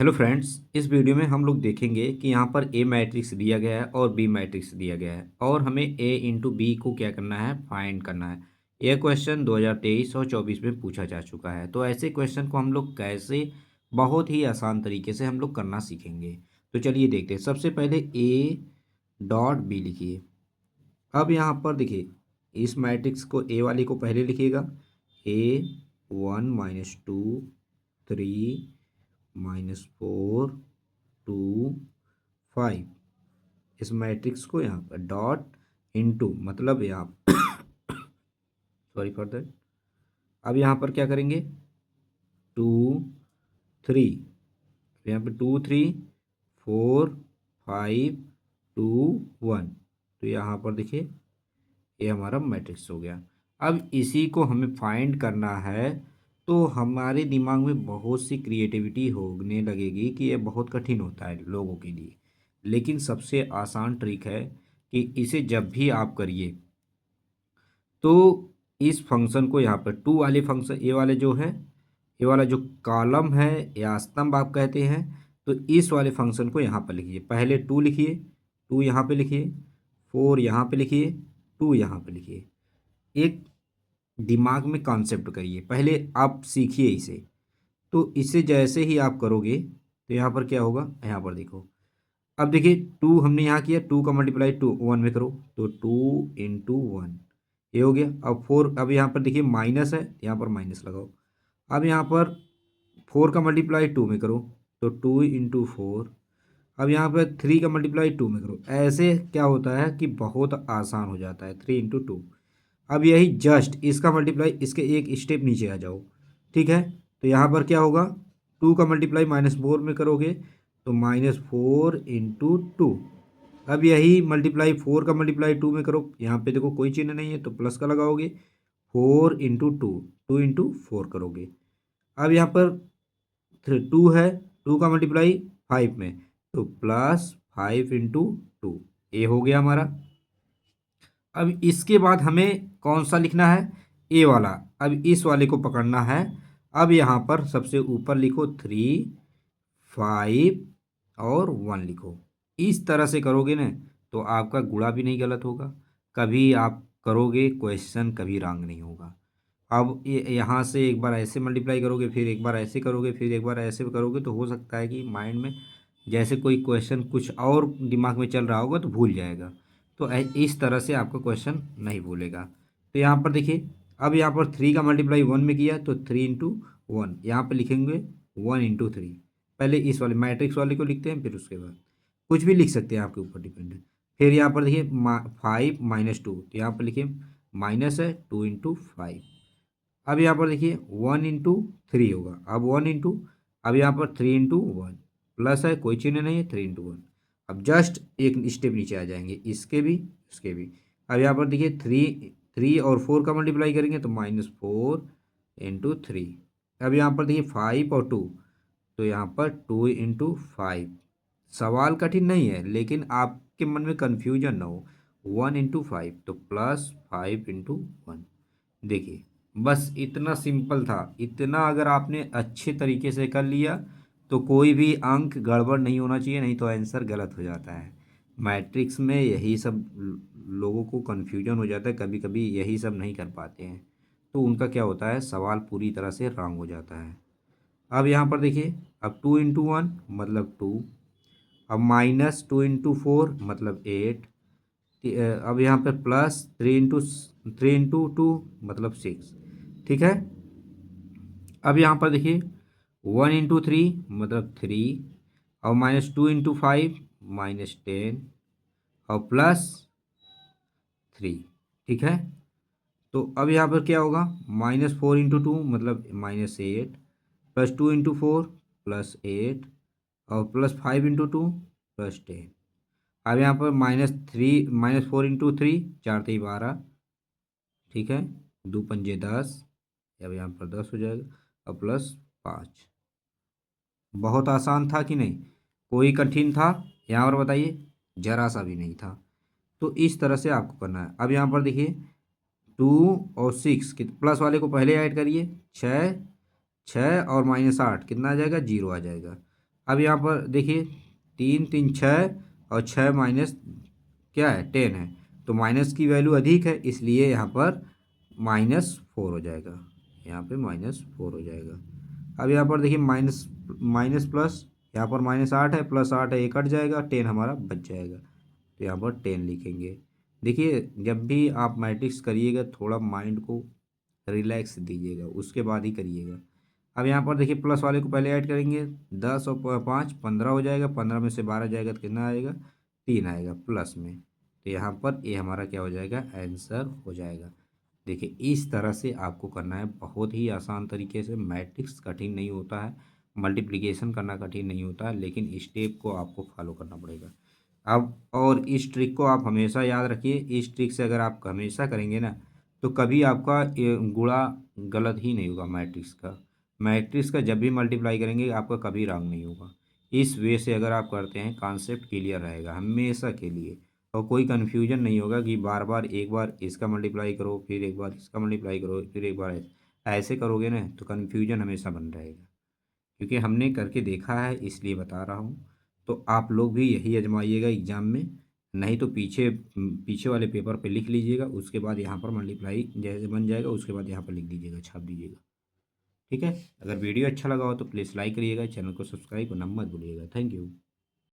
Hello friends, इस video में हम लोग देखेंगे कि यहाँ पर ए मैट्रिक्स दिया गया है और बी मैट्रिक्स दिया गया है और हमें ए इंटू बी को क्या करना है, फाइंड करना है। यह क्वेश्चन 2023 और 24 में पूछा जा चुका है। तो ऐसे क्वेश्चन को हम लोग कैसे बहुत ही आसान तरीके से हम लोग करना सीखेंगे। तो चलिए देखते हैं। सबसे पहले ए डॉट बी लिखिए। अब यहाँ पर देखिए, इस मैट्रिक्स को ए वाली को पहले लिखिएगा। ए 1 - 2 3 -4 2 5। इस मैट्रिक्स को यहाँ पर डॉट इनटू मतलब यहाँ सॉरी फॉर दैट। अब यहाँ पर क्या करेंगे, 2 3, यहाँ पे 2 3 4 5 2 1। तो यहाँ पर देखिए ये हमारा मैट्रिक्स हो गया। अब इसी को हमें फाइंड करना है। तो हमारे दिमाग में बहुत सी क्रिएटिविटी होने लगेगी कि ये बहुत कठिन होता है लोगों के लिए, लेकिन सबसे आसान ट्रिक है कि इसे जब भी आप करिए तो इस फंक्शन को यहाँ पर टू वाले फंक्शन ए वाले जो है, ये वाला जो कॉलम है या स्तंभ आप कहते हैं, तो इस वाले फंक्शन को यहाँ पर लिखिए। पहले टू लिखिए, टू यहाँ पे लिखिए, 4 यहाँ पे लिखिए, 2 यहाँ पे लिखिए। एक दिमाग में कॉन्सेप्ट करिए, पहले आप सीखिए इसे। तो इसे जैसे ही आप करोगे तो यहाँ पर क्या होगा, यहाँ पर देखो। अब देखिए, टू हमने यहाँ किया, टू का मल्टीप्लाई टू वन में करो तो 2 × 1 ये हो गया। अब 4, अब यहाँ पर देखिए माइनस है, यहाँ पर माइनस लगाओ। अब यहाँ पर 4 का मल्टीप्लाई 2 में करो तो 2 × 4। अब यहाँ पर 3 का मल्टीप्लाई 2 में करो। ऐसे क्या होता है कि बहुत आसान हो जाता है, 3 × 2। अब यही जस्ट इसका मल्टीप्लाई इसके एक स्टेप नीचे आ जाओ, ठीक है। तो यहाँ पर क्या होगा, 2 का मल्टीप्लाई -4 में करोगे तो -4 × 2। अब यही मल्टीप्लाई 4 का मल्टीप्लाई 2 में करो, यहाँ पे देखो कोई चिन्ह नहीं है तो प्लस का लगाओगे। 4 × 2, 2 × 4 करोगे। अब यहाँ पर 2 है, 2 का मल्टीप्लाई 5 में तो +5 × 2 ये हो गया हमारा। अब इसके बाद हमें कौन सा लिखना है, ए वाला। अब इस वाले को पकड़ना है। अब यहाँ पर सबसे ऊपर लिखो 3 5 और 1 लिखो। इस तरह से करोगे ना तो आपका गुणा भी नहीं गलत होगा, कभी आप करोगे क्वेश्चन कभी रॉन्ग नहीं होगा। अब ये यहाँ से एक बार ऐसे मल्टीप्लाई करोगे, फिर एक बार ऐसे करोगे, फिर एक बार ऐसे करोगे, तो हो सकता है कि माइंड में जैसे कोई क्वेश्चन कुछ और दिमाग में चल रहा होगा तो भूल जाएगा। तो इस तरह से आपका क्वेश्चन नहीं भूलेगा। तो यहाँ पर देखिए, अब यहाँ पर 3 का मल्टीप्लाई 1 में किया तो 3 × 1 यहाँ पर लिखेंगे 1 × 3। पहले इस वाले मैट्रिक्स वाले को लिखते हैं, फिर उसके बाद कुछ भी लिख सकते हैं, आपके ऊपर डिपेंड है। फिर यहाँ पर देखिए 5 - 2 तो यहाँ पर लिखिए माइनस है 2 × 5। अब यहाँ पर देखिए 1 × 3 होगा। अब 1 अब यहाँ पर 3 × 1 प्लस है, कोई चिन्ह नहीं है, 3 × 1। अब जस्ट एक स्टेप नीचे आ जाएंगे, इसके भी इसके भी। अब यहाँ पर देखिए 3 और 4 का मल्टीप्लाई करेंगे तो -4 × 3। अब यहाँ पर देखिए 5 और 2 तो यहाँ पर 2 × 5। सवाल कठिन नहीं है, लेकिन आपके मन में कन्फ्यूजन ना हो। 1 × 5 तो +5 × 1। देखिए बस इतना सिंपल था। इतना अगर आपने अच्छे तरीके से कर लिया तो कोई भी अंक गड़बड़ नहीं होना चाहिए, नहीं तो आंसर गलत हो जाता है। मैट्रिक्स में यही सब लोगों को कन्फ्यूजन हो जाता है, कभी कभी यही सब नहीं कर पाते हैं तो उनका क्या होता है, सवाल पूरी तरह से रॉन्ग हो जाता है। अब यहाँ पर देखिए, अब 2 × 1 मतलब 2। अब -2 × 4 मतलब 8। अब यहाँ पे प्लस 3 × 2 मतलब 6, ठीक है। अब यहाँ पर देखिए 1 × 3 मतलब 3। और -2 × 5 -10 और +3, ठीक है। तो अब यहाँ पर क्या होगा, -4 × 2 मतलब -8 +2 × 4 +8 और +5 × 2 +10। अब यहाँ पर -4 × 3 4 3 12, ठीक है। 2 पंजे 10, अब यहाँ पर 10 हो जाएगा और +5। बहुत आसान था कि नहीं, कोई कठिन था यहाँ पर बताइए, जरा सा भी नहीं था। तो इस तरह से आपको करना है। अब यहाँ पर देखिए 2 और 6 प्लस वाले को पहले ऐड करिए, 6 6 और -8 कितना आ जाएगा, 0 आ जाएगा। अब यहाँ पर देखिए 3 3 6 और 6 माइनस क्या है 10 है, तो माइनस की वैल्यू अधिक है इसलिए यहाँ पर -4 हो जाएगा, यहाँ पे -4 हो जाएगा। अब यहाँ पर देखिए माइनस माइनस प्लस, यहाँ पर -8 है, +8 है, ये कट जाएगा, 10 हमारा बच जाएगा, तो यहाँ पर 10 लिखेंगे। देखिए जब भी आप मैट्रिक्स करिएगा थोड़ा माइंड को रिलैक्स दीजिएगा, उसके बाद ही करिएगा। अब यहाँ पर देखिए प्लस वाले को पहले ऐड करेंगे, 10 और 5 15 हो जाएगा, 15 में से 12 जाएगा तो कितना आएगा, 3 आएगा प्लस में, तो यहाँ पर ये हमारा क्या हो जाएगा, आंसर हो जाएगा। देखिए इस तरह से आपको करना है, बहुत ही आसान तरीके से, मैट्रिक्स कठिन नहीं होता है, मल्टीप्लिकेशन करना कठिन नहीं होता है, लेकिन स्टेप को आपको फॉलो करना पड़ेगा। अब और इस ट्रिक को आप हमेशा याद रखिए, इस ट्रिक से अगर आप हमेशा करेंगे ना तो कभी आपका ये गुणा गलत ही नहीं होगा। मैट्रिक्स का जब भी मल्टीप्लाई करेंगे आपका कभी रॉन्ग नहीं होगा। इस वे से अगर आप करते हैं कॉन्सेप्ट क्लियर रहेगा हमेशा के लिए, और कोई कन्फ्यूजन नहीं होगा कि बार बार एक बार इसका मल्टीप्लाई करो फिर एक बार इसका मल्टीप्लाई करो फिर एक बार ऐसे करोगे ना तो कन्फ्यूजन हमेशा बन रहेगा। क्योंकि हमने करके देखा है इसलिए बता रहा हूँ। तो आप लोग भी यही आजमाइएगा एग्ज़ाम में, नहीं तो पीछे पीछे वाले पेपर पे लिख लीजिएगा, उसके बाद यहाँ पर मल्टीप्लाई जैसे बन जाएगा उसके बाद यहाँ पर लिख दीजिएगा, छाप दीजिएगा। ठीक है, अगर वीडियो अच्छा लगा हो तो प्लीज़ लाइक करिएगा, चैनल को सब्सक्राइब करना मत भूलिएगा। Thank you.